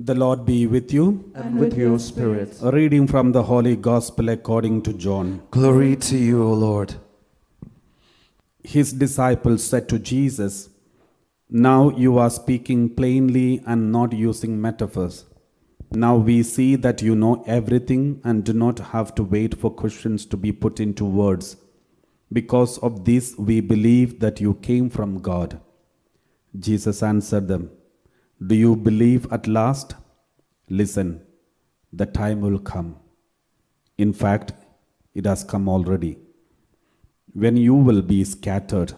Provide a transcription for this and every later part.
The Lord be with you. And with your spirit. A reading from the Holy Gospel according to John. Glory to you, O Lord. His disciples said to Jesus, "Now you are speaking plainly and not using metaphors. Now we see that you know everything and do not have to wait for questions to be put into words. Because of this, we believe that you came from God." Jesus answered them, "Do you believe at last? Listen, the time will come. In fact, it has come already, when you will be scattered,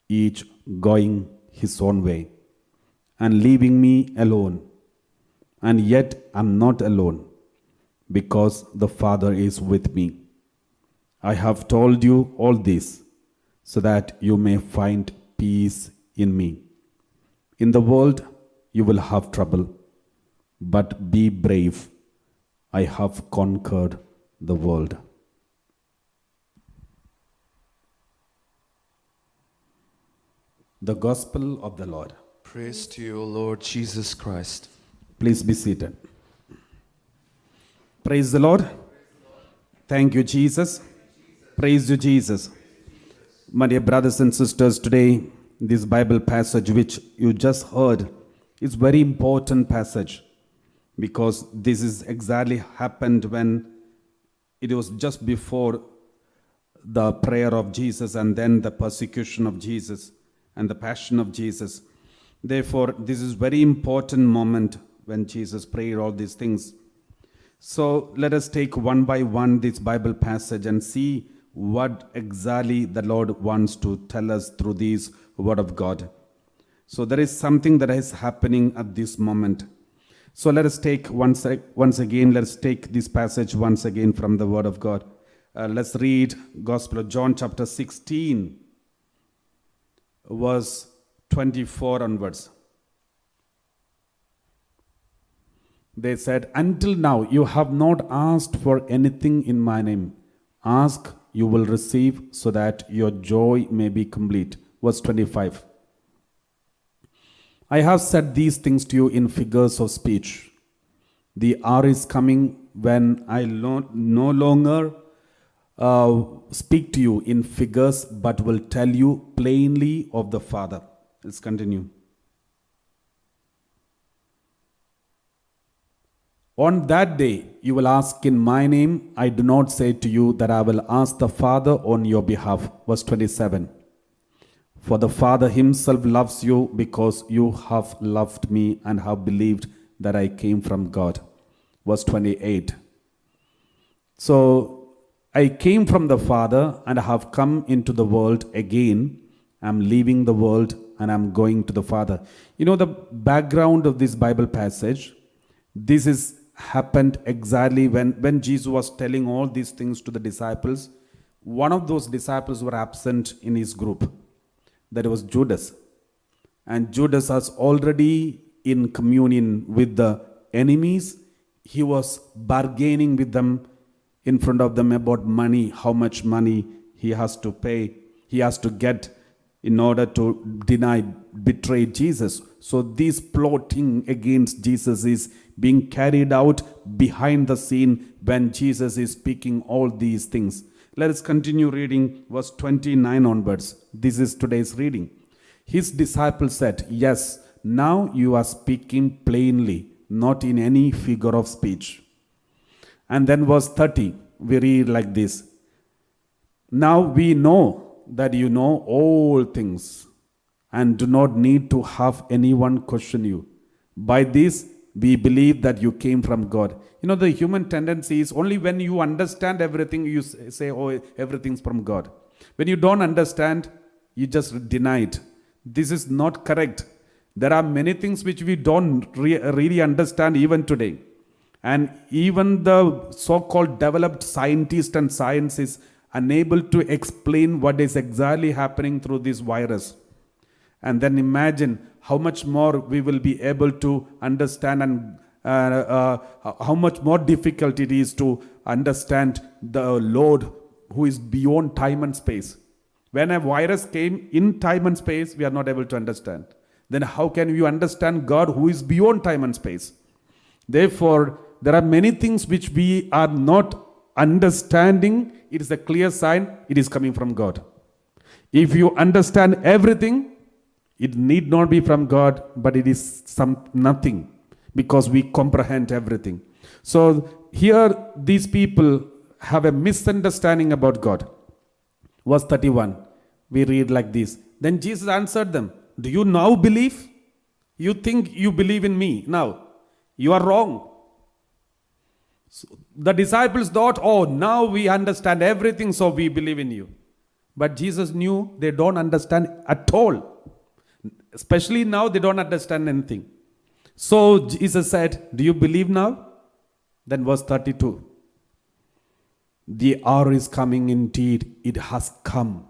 each going his own way, and leaving me alone. And yet I'm not alone, because the Father is with me. I have told you all this, so that you may find peace in me. In the world you will have trouble, but be brave. I have conquered the world." The Gospel of the Lord. Praise to you, O Lord Jesus Christ. Please be seated. Praise the Lord. Thank you, Jesus. Praise you, Jesus. My dear brothers and sisters, today, this Bible passage which you just heard is very important passage, because this is exactly happened when it was just before the prayer of Jesus and then the persecution of Jesus and the passion of Jesus. Therefore, this is very important moment when Jesus prayed all these things. So let us take one by one this Bible passage and see what exactly the Lord wants to tell us through this word of God. So there is something that is happening at this moment. So let us take once again, let's take this passage once again from the word of God. Let's read Gospel of John chapter 16, verse 24 onwards. They said, "Until now you have not asked for anything in my name. Ask, you will receive, so that your joy may be complete." Verse 25. "I have said these things to you in figures of speech. The hour is coming when I no longer speak to you in figures, but will tell you plainly of the Father." Let's continue. "On that day you will ask in my name. I do not say to you that I will ask the Father on your behalf." Verse 27. "For the Father himself loves you, because you have loved me and have believed that I came from God." Verse 28. "So I came from the Father and have come into the world again. I'm leaving the world and I'm going to the Father." You know the background of this Bible passage. This is happened exactly when Jesus was telling all these things to the disciples. One of those disciples were absent in his group. That was Judas. And Judas was already in communion with the enemies. He was bargaining with them in front of them about money, how much money he has to pay, he has to get in order to betray Jesus. So this plotting against Jesus is being carried out behind the scene when Jesus is speaking all these things. Let us continue reading verse 29 onwards. This is today's reading. "His disciples said, 'Yes, now you are speaking plainly, not in any figure of speech.'" And then verse 30, we read like this. "Now we know that you know all things and do not need to have anyone question you. By this we believe that you came from God." You know, the human tendency is only when you understand everything, you say, "Oh, everything's from God." When you don't understand, you just deny it. This is not correct. There are many things which we don't really understand even today. And even the so-called developed scientist and science is unable to explain what is exactly happening through this virus. And then imagine how much more we will be able to understand, and how much more difficult it is to understand the Lord who is beyond time and space. When a virus came in time and space, we are not able to understand. Then how can you understand God who is beyond time and space? Therefore, there are many things which we are not understanding. It is a clear sign it is coming from God. If you understand everything, it need not be from God, but it is nothing, because we comprehend everything. So here these people have a misunderstanding about God. Verse 31, we read like this. Then Jesus answered them, do you now believe? You think you believe in me now. You are wrong. So the disciples thought, oh, now we understand everything, so we believe in you. But Jesus knew they don't understand at all. Especially now, they don't understand anything. So Jesus said, do you believe now? Then verse 32. The hour is coming indeed, it has come,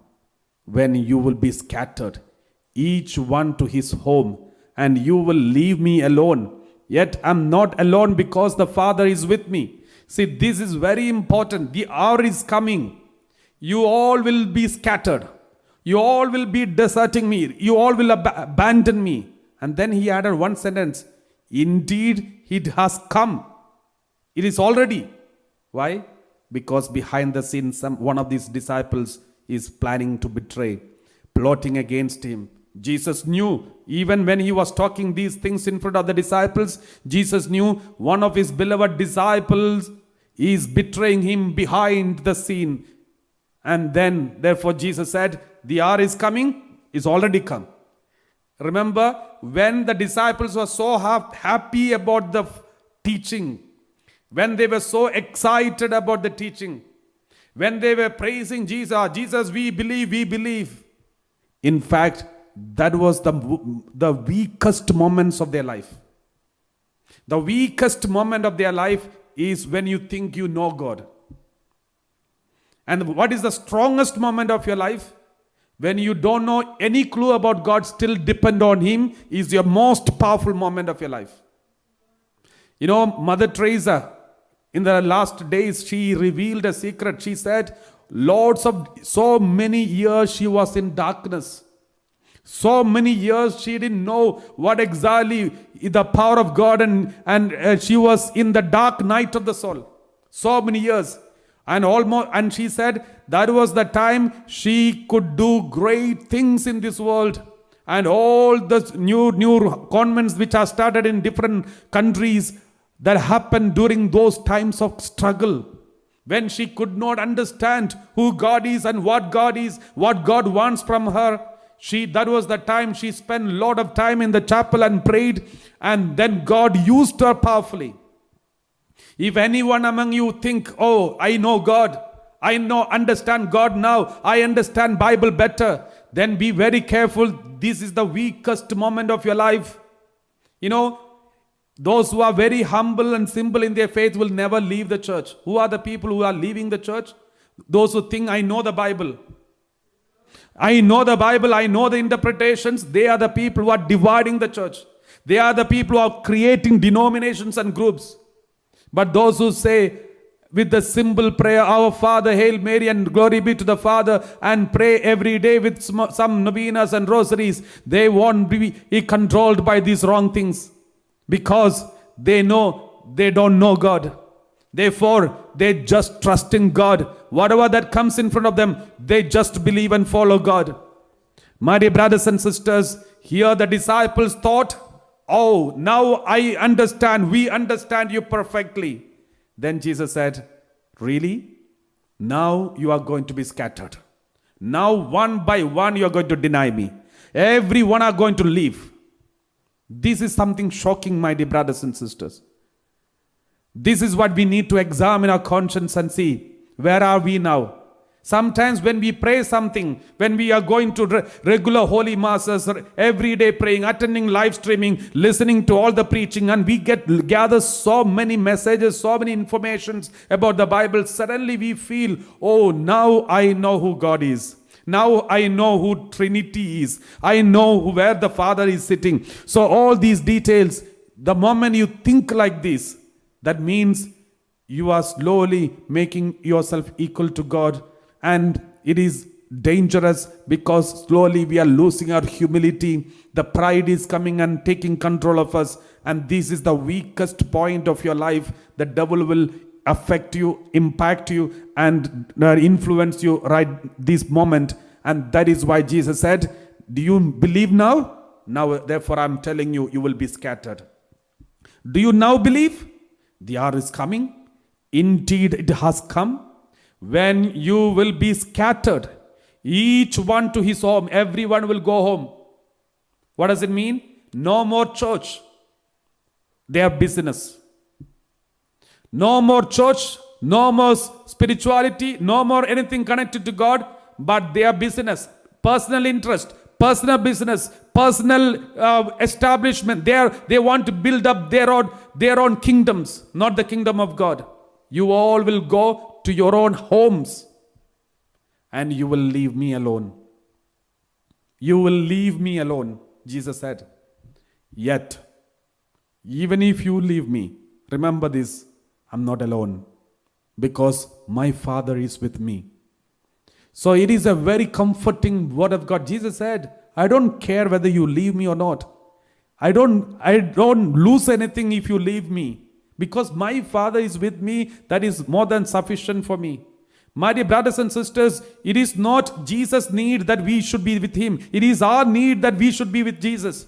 when you will be scattered, each one to his home, and you will leave me alone. Yet I am not alone, because the Father is with me. See, this is very important. The hour is coming. You all will be scattered. You all will be deserting me. You all will abandon me. And then he added one sentence. Indeed, it has come. It is already. Why? Because behind the scenes, one of these disciples is planning to betray, plotting against him. Jesus knew, even when he was talking these things in front of the disciples, Jesus knew one of his beloved disciples is betraying him behind the scene. And then, therefore, Jesus said, the hour is coming, is already come. Remember, when the disciples were so happy about the teaching, when they were so excited about the teaching, when they were praising Jesus, Jesus, we believe, we believe. In fact, that was the weakest moments of their life. The weakest moment of their life is when you think you know God. And what is the strongest moment of your life? When you don't know any clue about God, still depend on Him, is your most powerful moment of your life. You know, Mother Teresa, in the last days, she revealed a secret. She said, so many years she was in darkness. So many years she didn't know what exactly the power of God, and she was in the dark night of the soul. So many years. And she said that was the time she could do great things in this world. And all the new convents which are started in different countries, that happened during those times of struggle, when she could not understand who God is and what God is, what God wants from her. That was the time she spent a lot of time in the chapel and prayed, and then God used her powerfully. If anyone among you think, oh, I know God, understand God now, I understand Bible better, then be very careful. This is the weakest moment of your life. You know, those who are very humble and simple in their faith will never leave the church. Who are the people who are leaving the church? Those who think, I know the Bible. I know the Bible, I know the interpretations. They are the people who are dividing the church. They are the people who are creating denominations and groups. But those who say with the simple prayer, Our Father, Hail Mary, and glory be to the Father, and pray every day with some novenas and rosaries, they won't be controlled by these wrong things, because they know they don't know God. Therefore, they just trust in God. Whatever that comes in front of them, they just believe and follow God. My dear brothers and sisters, here the disciples thought, oh, now I understand, we understand you perfectly. Then Jesus said, really? Now you are going to be scattered. Now one by one you are going to deny me. Everyone are going to leave. This is something shocking, my dear brothers and sisters. This is what we need to examine our conscience and see, where are we now? Sometimes when we pray something, when we are going to regular holy masses, every day praying, attending live streaming, listening to all the preaching, and we gather so many messages, so many informations about the Bible, suddenly we feel, oh, now I know who God is. Now I know who Trinity is. I know where the Father is sitting. So all these details, the moment you think like this, that means you are slowly making yourself equal to God. And it is dangerous, because slowly we are losing our humility. The pride is coming and taking control of us. and this is the weakest point of your life, the devil will affect you, impact you, and influence you right this moment. And that is why Jesus said, do you believe now? Now, therefore, I'm telling you, you will be scattered. Do you now believe? The hour is coming. Indeed, it has come when you will be scattered, each one to his home. Everyone will go home. What does it mean? No more church. Their business. No more church, no more spirituality, no more anything connected to God, but their business, personal interest, personal business, personal establishment. They want to build up their own kingdoms, not the kingdom of God. You all will go to your own homes and you will leave me alone. You will leave me alone, Jesus said. Yet, even if you leave me, remember this, I'm not alone because my Father is with me. So it is a very comforting word of God. Jesus said, I don't care whether you leave me or not. I don't lose anything if you leave me. Because my Father is with me, that is more than sufficient for me. My dear brothers and sisters, it is not Jesus' need that we should be with him. It is our need that we should be with Jesus.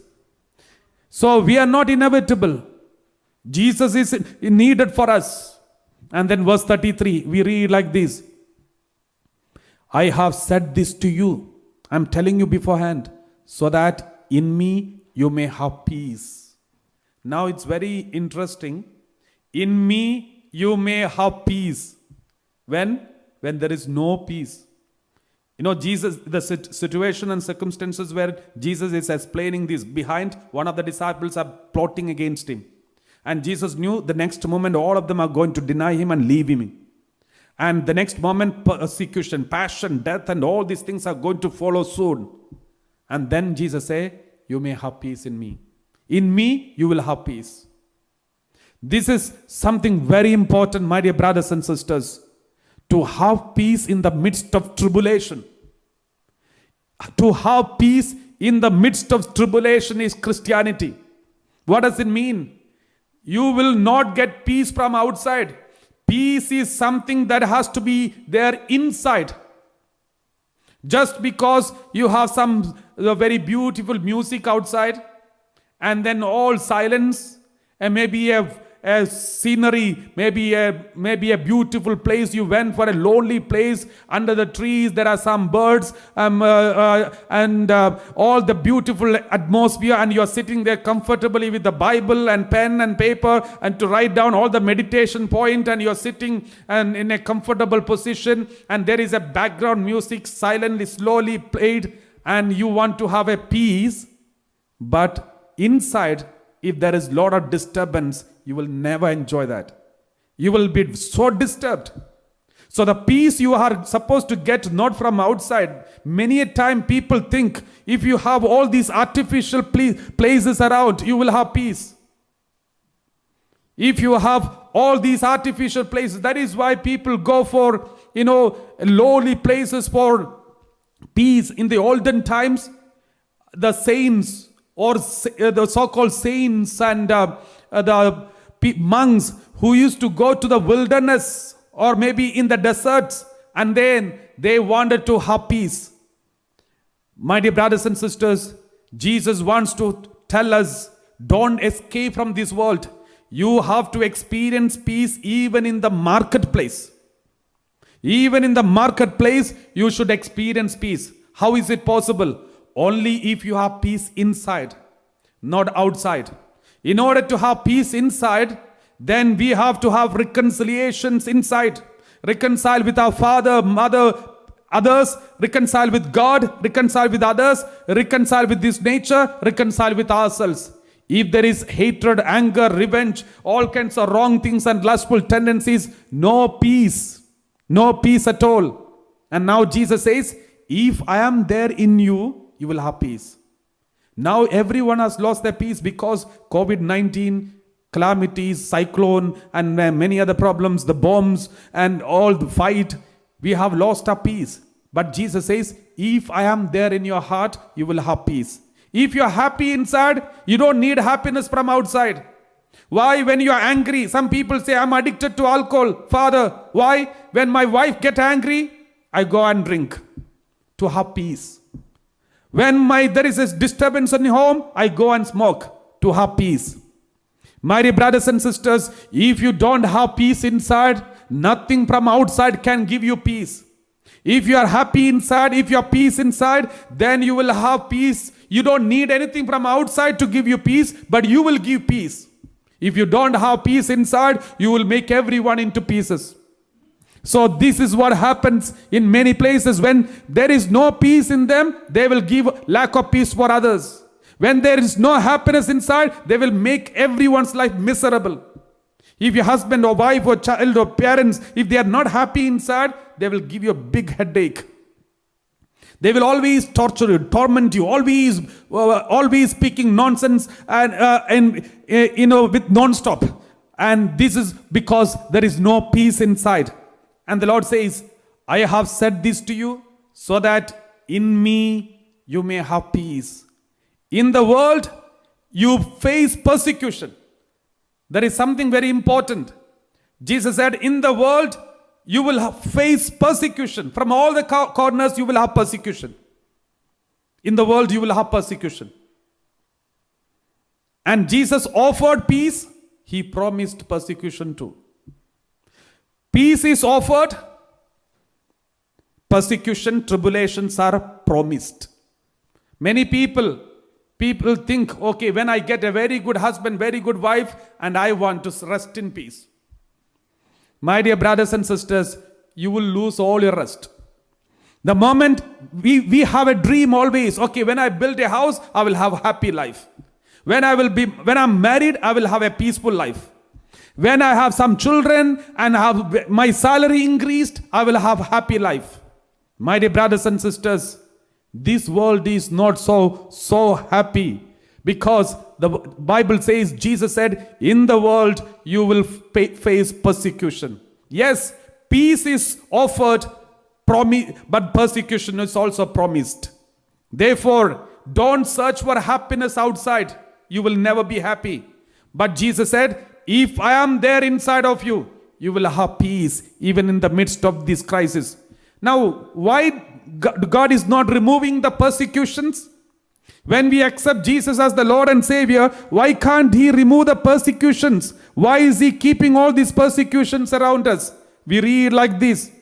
So we are not inevitable. Jesus is needed for us. And then verse 33, we read like this. I have said this to you. I'm telling you beforehand, so that in me you may have peace. Now it's very interesting. In me you may have peace. When there is no peace. You know, Jesus, the situation and circumstances where Jesus is explaining this, behind one of the disciples are plotting against him. And Jesus knew the next moment all of them are going to deny him and leave him. And the next moment persecution, passion, death and all these things are going to follow soon. And then Jesus said, you may have peace in me. In me you will have peace. This is something very important, my dear brothers and sisters. To have peace in the midst of tribulation. To have peace in the midst of tribulation is Christianity. What does it mean? You will not get peace from outside. Peace is something that has to be there inside. Just because you have some very beautiful music outside and then all silence and maybe a scenery, maybe a beautiful place. You went for a lonely place under the trees. There are some birds and all the beautiful atmosphere, and you are sitting there comfortably with the Bible and pen and paper and to write down all the meditation point, and you are sitting and in a comfortable position, and there is a background music silently, slowly played, and you want to have a peace, but inside, if there is a lot of disturbance, you will never enjoy that. You will be so disturbed. So the peace you are supposed to get not from outside. Many a time people think if you have all these artificial places around, you will have peace. If you have all these artificial places, that is why people go for, lowly places for peace. In the olden times, the saints or the so-called saints and the monks who used to go to the wilderness or maybe in the deserts, and then they wanted to have peace. My dear brothers and sisters, Jesus wants to tell us, don't escape from this world. You have to experience peace even in the marketplace. Even in the marketplace, you should experience peace. How is it possible? Only if you have peace inside, not outside. In order to have peace inside, then we have to have reconciliations inside. Reconcile with our father, mother, others, reconcile with God, reconcile with others, reconcile with this nature, reconcile with ourselves. If there is hatred, anger, revenge, all kinds of wrong things and lustful tendencies, no peace. No peace at all. And now Jesus says, if I am there in you, you will have peace. Now everyone has lost their peace because COVID-19, calamities, cyclone, and many other problems, the bombs and all the fight. We have lost our peace. But Jesus says, if I am there in your heart, you will have peace. If you're happy inside, you don't need happiness from outside. Why? When you are angry, some people say, I'm addicted to alcohol. Father, why? When my wife gets angry, I go and drink to have peace. When there is a disturbance in the home, I go and smoke to have peace. My dear brothers and sisters, if you don't have peace inside, nothing from outside can give you peace. If you are happy inside, if you have peace inside, then you will have peace. You don't need anything from outside to give you peace, but you will give peace. If you don't have peace inside, you will make everyone into pieces. So this is what happens in many places. When there is no peace in them, they will give lack of peace for others. When there is no happiness inside, they will make everyone's life miserable. If your husband or wife or child or parents, if they are not happy inside, they will give you a big headache. They will always torture you, torment you, always speaking nonsense and with non-stop. And this is because there is no peace inside. And the Lord says, I have said this to you so that in me you may have peace. In the world, you face persecution. There is something very important. Jesus said, in the world, you will face persecution. From all the corners, you will have persecution. In the world, you will have persecution. And Jesus offered peace. He promised persecution too. Peace is offered. Persecution, tribulations are promised. Many people think, okay, when I get a very good husband, very good wife, and I want to rest in peace. My dear brothers and sisters, you will lose all your rest. The moment we have a dream always, okay, when I build a house, I will have a happy life. When I'm married, I will have a peaceful life. When I have some children and have my salary increased, I will have a happy life. My dear brothers and sisters, this world is not so happy, because the Bible says, Jesus said, in the world you will face persecution. Yes, peace is offered, but persecution is also promised. Therefore, don't search for happiness outside. You will never be happy. But Jesus said, if I am there inside of you, you will have peace even in the midst of this crisis. Now, why God is not removing the persecutions? When we accept Jesus as the Lord and Savior, why can't He remove the persecutions? Why is He keeping all these persecutions around us? We read like this.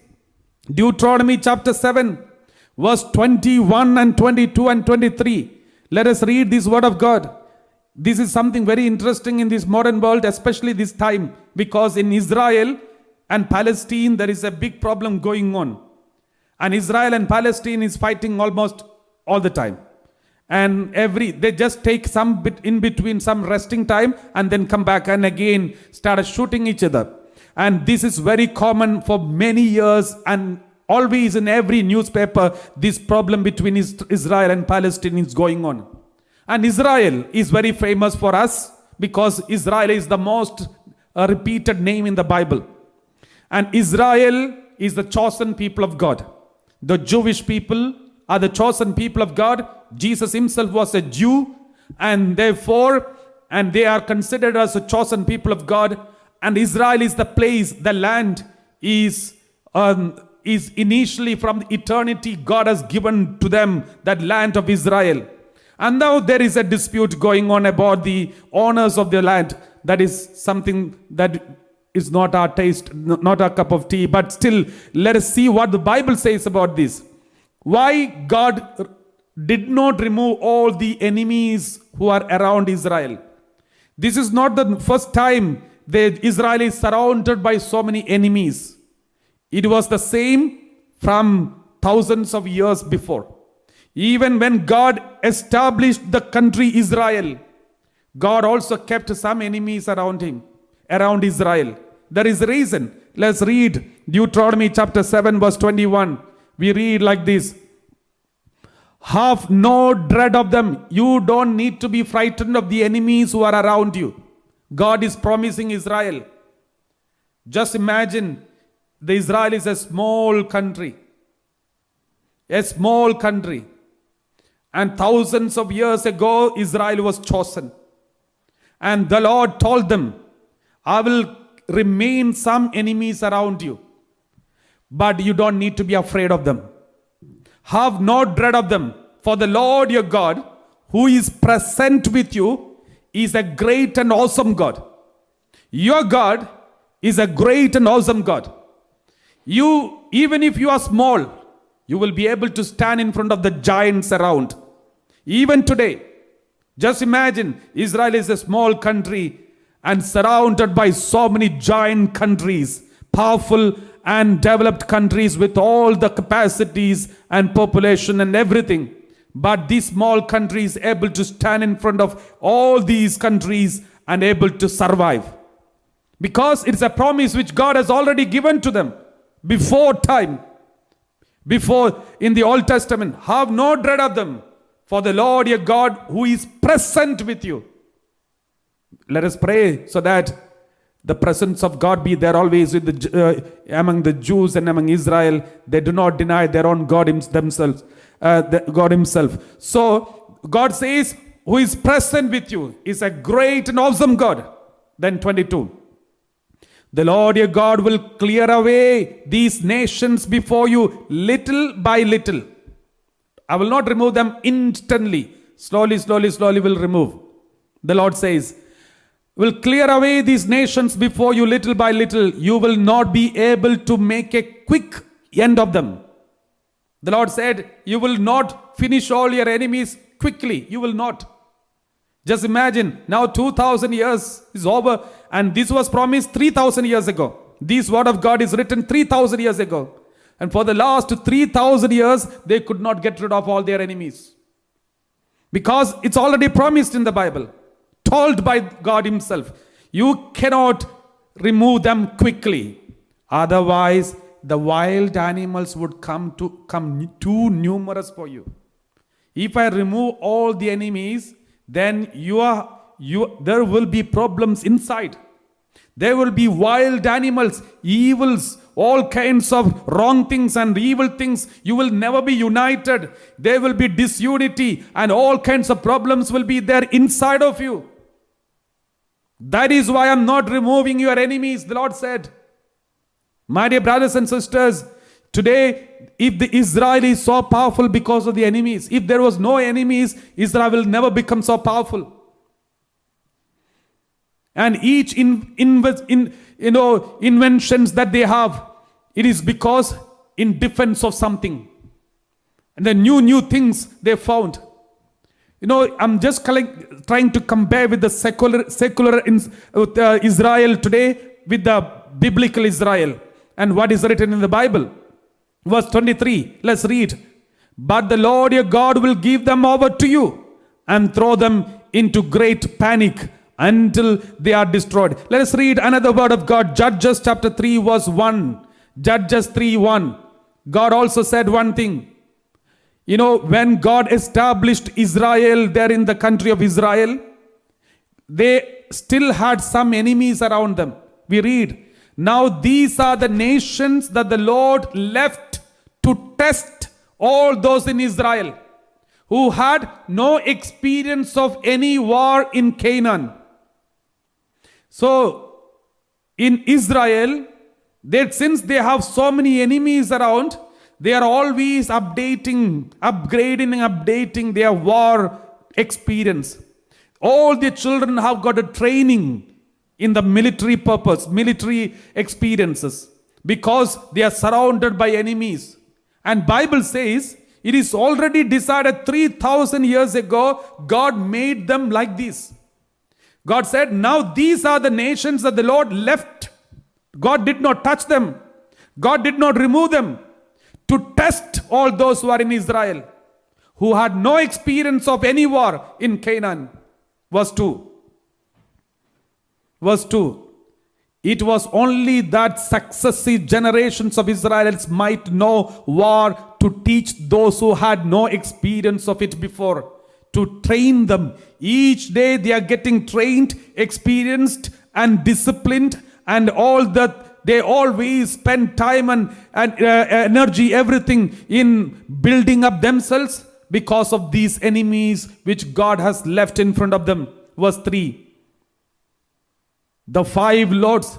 Deuteronomy chapter 7, verse 21 and 22 and 23. Let us read this word of God. This is something very interesting in this modern world, especially this time, because in Israel and Palestine, there is a big problem going on. And Israel and Palestine is fighting almost all the time. And they just take some bit in between, some resting time, and then come back and again start shooting each other. And this is very common for many years, and always in every newspaper, this problem between Israel and Palestine is going on. And Israel is very famous for us because Israel is the most repeated name in the Bible. And Israel is the chosen people of God. The Jewish people are the chosen people of God. Jesus himself was a Jew, and therefore, and they are considered as a chosen people of God. And Israel is the place, the land is initially from eternity God has given to them, that land of Israel. And now there is a dispute going on about the owners of the land. That is something that is not our taste, not our cup of tea. But still, let us see what the Bible says about this. Why God did not remove all the enemies who are around Israel. This is not the first time Israel is surrounded by so many enemies. It was the same from thousands of years before. Even when God established the country Israel, God also kept some enemies around Israel. There is a reason. Let's read Deuteronomy chapter 7 verse 21. We read like this. Have no dread of them. You don't need to be frightened of the enemies who are around you. God is promising Israel. Just imagine, Israel is a small country. A small country. And thousands of years ago, Israel was chosen. And the Lord told them, I will remain some enemies around you, but you don't need to be afraid of them. Have no dread of them, for the Lord your God, who is present with you, is a great and awesome God. Your God is a great and awesome God. You, even if you are small, you will be able to stand in front of the giants around. Even today, just imagine, Israel is a small country and surrounded by so many giant countries, powerful and developed countries with all the capacities and population and everything. But this small country is able to stand in front of all these countries and able to survive. Because it's a promise which God has already given to them before time. Before in the Old Testament, have no dread of them, for the Lord your God who is present with you. Let us pray so that the presence of God be there always with among the Jews and among Israel. They do not deny their own God themselves, God himself. So God says, who is present with you is a great and awesome God. Then 22. The Lord your God will clear away these nations before you little by little. I will not remove them instantly. Slowly will remove. The Lord says, will clear away these nations before you little by little. You will not be able to make a quick end of them. The Lord said, you will not finish all your enemies quickly. You will not. Just imagine, now 2000 years is over, and this was promised 3000 years ago. This word of God is written 3000 years ago. And for the last 3000 years, they could not get rid of all their enemies. Because it's already promised in the Bible, told by God himself. You cannot remove them quickly. Otherwise, the wild animals would come too numerous for you. If I remove all the enemies, then there will be problems inside. There will be wild animals, evils, all kinds of wrong things and evil things. You will never be united. There will be disunity and all kinds of problems will be there inside of you. That is why I'm not removing your enemies, the Lord said. My dear brothers and sisters, today, if the Israel is so powerful because of the enemies, if there was no enemies, Israel will never become so powerful. And each inventions that they have, it is because in defense of something. And the new things they found. I'm just trying to compare with the secular Israel today with the biblical Israel and what is written in the Bible. Verse 23, let's read. But the Lord your God will give them over to you and throw them into great panic until they are destroyed. Let us read another word of God. Judges chapter 3 verse 1. Judges 3:1. God also said one thing. When God established Israel there in the country of Israel, they still had some enemies around them. We read, now these are the nations that the Lord left to test all those in Israel who had no experience of any war in Canaan. So, in Israel, since they have so many enemies around, they are always updating their war experience. All the children have got a training in the military purpose, military experiences, because they are surrounded by enemies. And Bible says, it is already decided 3000 years ago, God made them like this. God said, now these are the nations that the Lord left. God did not touch them. God did not remove them to test all those who are in Israel, who had no experience of any war in Canaan. Verse 2. Verse 2. It was only that successive generations of Israelites might know war to teach those who had no experience of it before, to train them. Each day they are getting trained, experienced and disciplined, and all that they always spend time and energy, everything in building up themselves because of these enemies which God has left in front of them. Verse 3. The 5 lords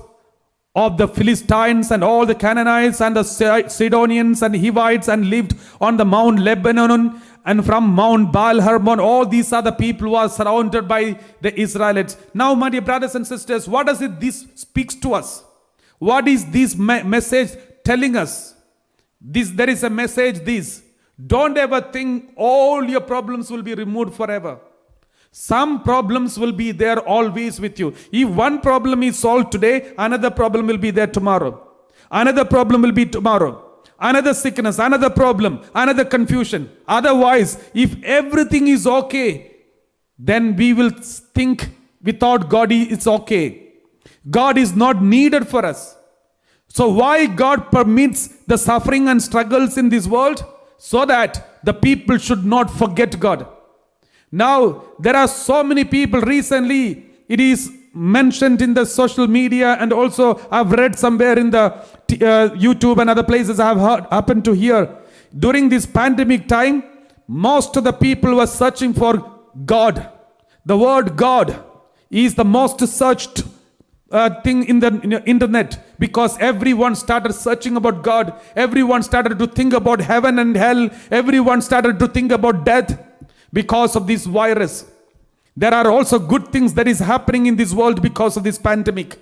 of the Philistines and all the Canaanites and the Sidonians and Hivites and lived on the Mount Lebanon and from Mount Baal Hermon. All these are the people who are surrounded by the Israelites. Now, my dear brothers and sisters, what does this speaks to us? What is this message telling us? There is a message this. Don't ever think all your problems will be removed forever. Some problems will be there always with you. If one problem is solved today, another problem will be there tomorrow. Another problem will be tomorrow. Another sickness, another problem, another confusion. Otherwise, if everything is okay, then we will think without God it's okay. God is not needed for us. So why God permits the suffering and struggles in this world? So that the people should not forget God. Now, there are so many people recently, it is mentioned in the social media, and also I've read somewhere in the YouTube and other places I have happened to hear. During this pandemic time, most of the people were searching for God. The word God is the most searched thing in the internet, because everyone started searching about God. Everyone started to think about heaven and hell. Everyone started to think about death. Because of this virus. There are also good things that is happening in this world because of this pandemic.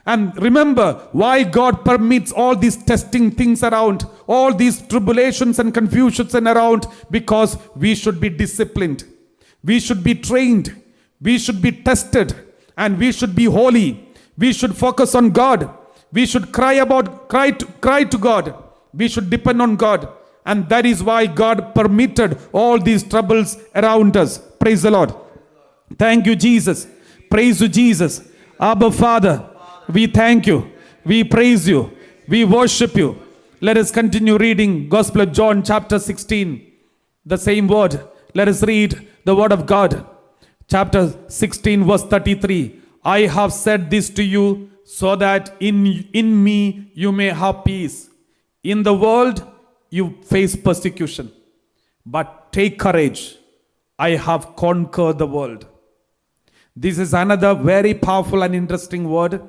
And remember why God permits all these testing things around, all these tribulations and confusions and around, because we should be disciplined. We should be trained. We should be tested. And we should be holy. We should focus on God. We should cry to God. We should depend on God. And that is why God permitted all these troubles around us. Praise the Lord. Thank you, Jesus. Praise you, Jesus. Abba, Father, we thank you. We praise you. We worship you. Let us continue reading Gospel of John chapter 16. The same word. Let us read the word of God. Chapter 16 verse 33. I have said this to you so that in me you may have peace. In the world you face persecution, but take courage. I have conquered the world. This is another very powerful and interesting word.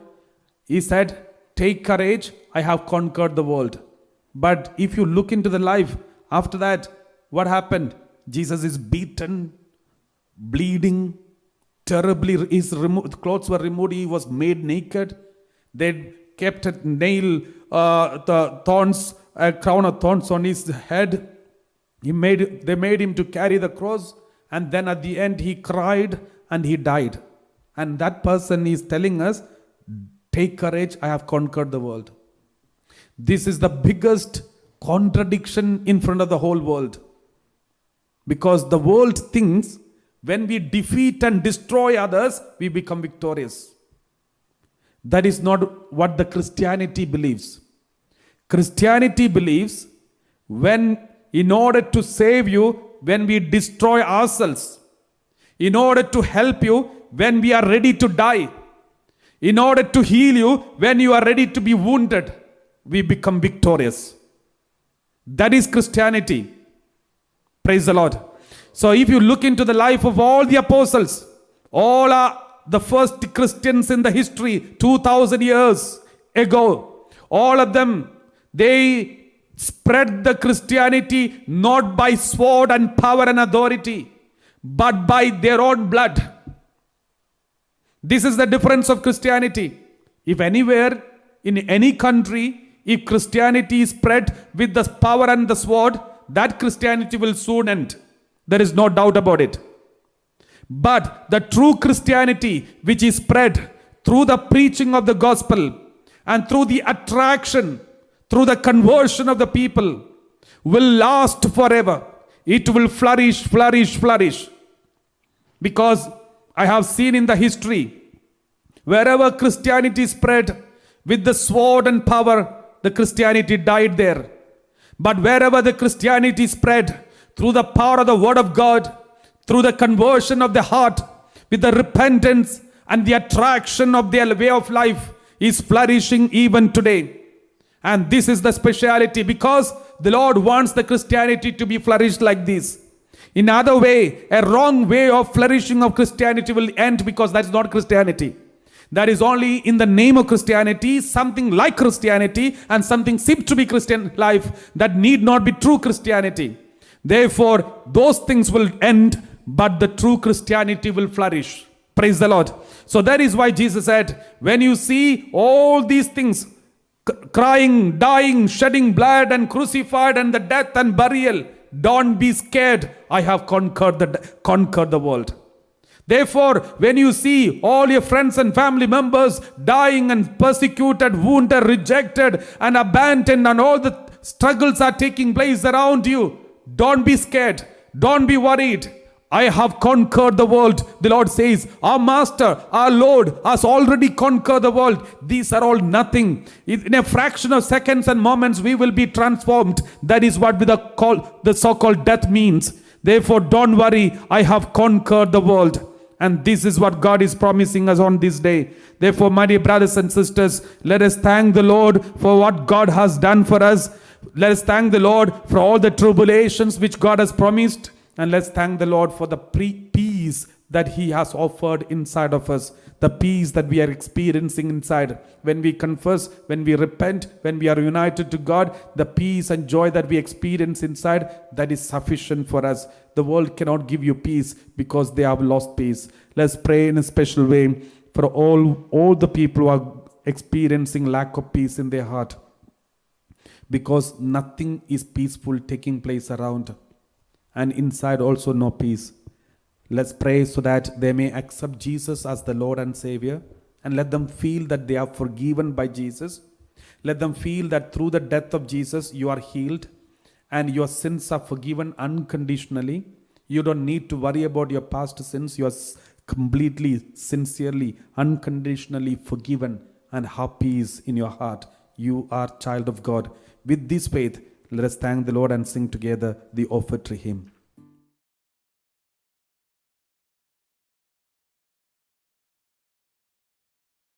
He said, take courage. I have conquered the world. But if you look into the life after that, what happened? Jesus is beaten, bleeding, terribly. His clothes were removed. He was made naked. They kept a nail, a crown of thorns on his head. They made him to carry the cross, and then at the end he cried and he died. And that person is telling us, take courage, I have conquered the world. This is the biggest contradiction in front of the whole world. Because the world thinks when we defeat and destroy others, we become victorious. That is not what the Christianity believes. Christianity believes in order to save you, when we destroy ourselves, in order to help you when we are ready to die, in order to heal you when you are ready to be wounded, we become victorious. That is Christianity. Praise the Lord. So if you look into the life of all the apostles, all are the first Christians in the history 2000 years ago, all of them, they spread the Christianity not by sword and power and authority, but by their own blood. This is the difference of Christianity. If anywhere, in any country, if Christianity is spread with the power and the sword, that Christianity will soon end. There is no doubt about it. But the true Christianity, which is spread through the preaching of the gospel and through the attraction, through the conversion of the people, will last forever. It will flourish, flourish, flourish. Because I have seen in the history, wherever Christianity spread with the sword and power, the Christianity died there. But wherever the Christianity spread through the power of the word of God, through the conversion of the heart, with the repentance and the attraction of their way of life, is flourishing even today. And this is the speciality, because the Lord wants the Christianity to be flourished like this. In other way, a wrong way of flourishing of Christianity will end, because that's not Christianity. That is only in the name of Christianity, something like Christianity, and something seems to be Christian life that need not be true Christianity. Therefore, those things will end, but the true Christianity will flourish. Praise the Lord. So that is why Jesus said, when you see all these things, crying, dying, shedding blood, and crucified, and the death and burial, don't be scared. I have conquered the world. Therefore, when you see all your friends and family members dying and persecuted, wounded, rejected, and abandoned, and all the struggles are taking place around you, don't be scared. Don't be worried. I have conquered the world. The Lord says, our Master, our Lord has already conquered the world. These are all nothing. In a fraction of seconds and moments, we will be transformed. That is what the so-called death means. Therefore, don't worry. I have conquered the world. And this is what God is promising us on this day. Therefore, my dear brothers and sisters, let us thank the Lord for what God has done for us. Let us thank the Lord for all the tribulations which God has promised. And let's thank the Lord for the peace that He has offered inside of us. The peace that we are experiencing inside. When we confess, when we repent, when we are united to God, the peace and joy that we experience inside, that is sufficient for us. The world cannot give you peace because they have lost peace. Let's pray in a special way for all the people who are experiencing lack of peace in their heart. Because nothing is peaceful taking place around. And inside also no peace. Let's pray so that they may accept Jesus as the Lord and Savior, and let them feel that they are forgiven by Jesus. Let them feel that through the death of Jesus you are healed and your sins are forgiven unconditionally. You don't need to worry about your past sins. You are completely, sincerely, unconditionally forgiven and have peace in your heart. You are child of God. With this faith, let us thank the Lord and sing together the offertory hymn.